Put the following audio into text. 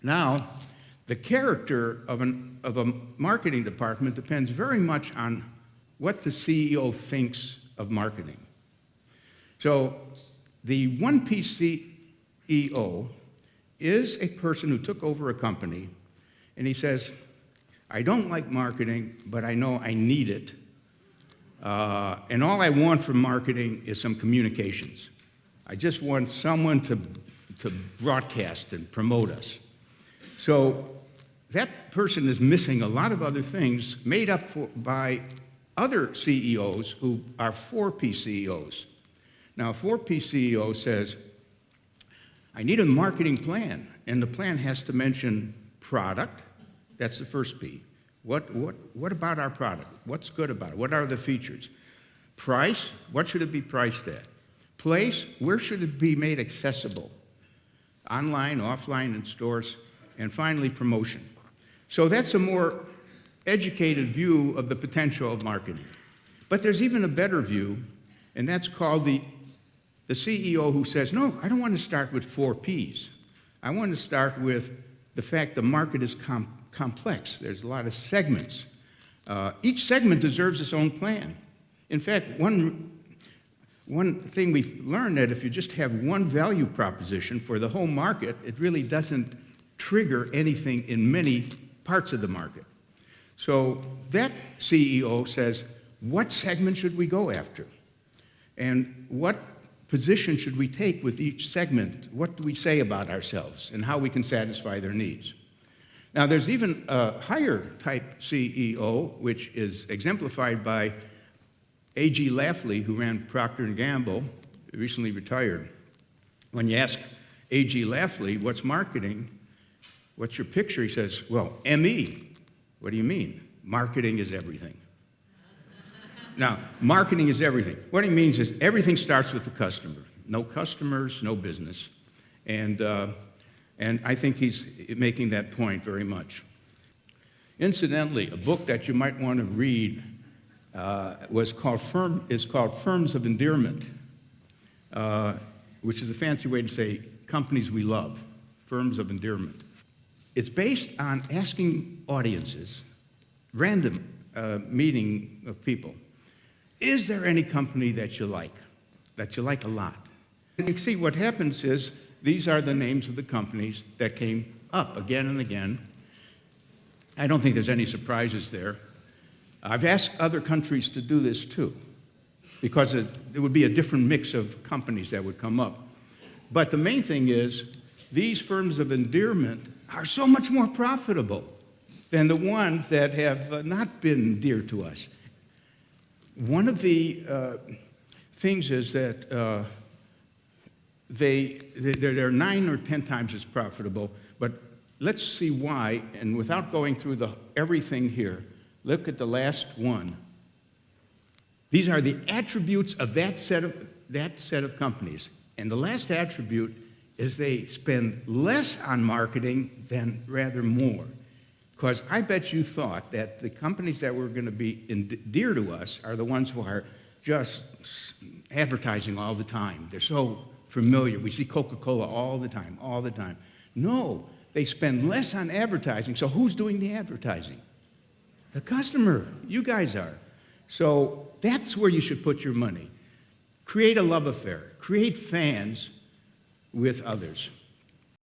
Now, the character of a marketing department depends very much on what the CEO thinks of marketing. So the one-piece CEO is a person who took over a company, and he says, I don't like marketing, but I know I need it. And all I want from marketing is some communications. I just want someone to broadcast and promote us. So that person is missing a lot of other things made up by other CEOs who are four-piece CEOs. Now, a four-piece CEO says, I need a marketing plan, and the plan has to mention product. That's the first P. What about our product? What's good about it? What are the features? Price, what should it be priced at? Place, where should it be made accessible? Online, offline, in stores. And finally, promotion. So that's a more educated view of the potential of marketing. But there's even a better view, and that's called the CEO who says, no, I don't want to start with 4 Ps. I want to start with the fact the market is complex. There's a lot of segments. Each segment deserves its own plan. In fact, one thing we've learned that if you just have one value proposition for the whole market, it really doesn't trigger anything in many parts of the market. So that CEO says, what segment should we go after? And what position should we take with each segment? What do we say about ourselves and how we can satisfy their needs? Now, there's even a higher type CEO, which is exemplified by A.G. Lafley, who ran Procter & Gamble, recently retired. When you ask A.G. Lafley, what's marketing? What's your picture? He says, well, M.E. What do you mean? Marketing is everything. Now, marketing is everything. What he means is everything starts with the customer. No customers, no business. And I think he's making that point very much. Incidentally, a book that you might want to read is called Firms of Endearment, which is a fancy way to say companies we love, Firms of Endearment. It's based on asking audiences, random meeting of people, is there any company that you like a lot? And you see what happens is these are the names of the companies that came up again and again. I don't think there's any surprises there. I've asked other countries to do this too, because there would be a different mix of companies that would come up. But the main thing is these firms of endearment are so much more profitable than the ones that have not been dear to us. One of the things is that they're 9 or 10 times as profitable, but let's see why, and without going through everything here, look at the last one. These are the attributes of that set of companies. And the last attribute is they spend less on marketing than rather more. Because I bet you thought that the companies that were going to be dear to us are the ones who are just advertising all the time. They're so familiar. We see Coca-Cola all the time, all the time. No, they spend less on advertising. So who's doing the advertising? The customer. You guys are. So that's where you should put your money. Create a love affair. Create fans with others.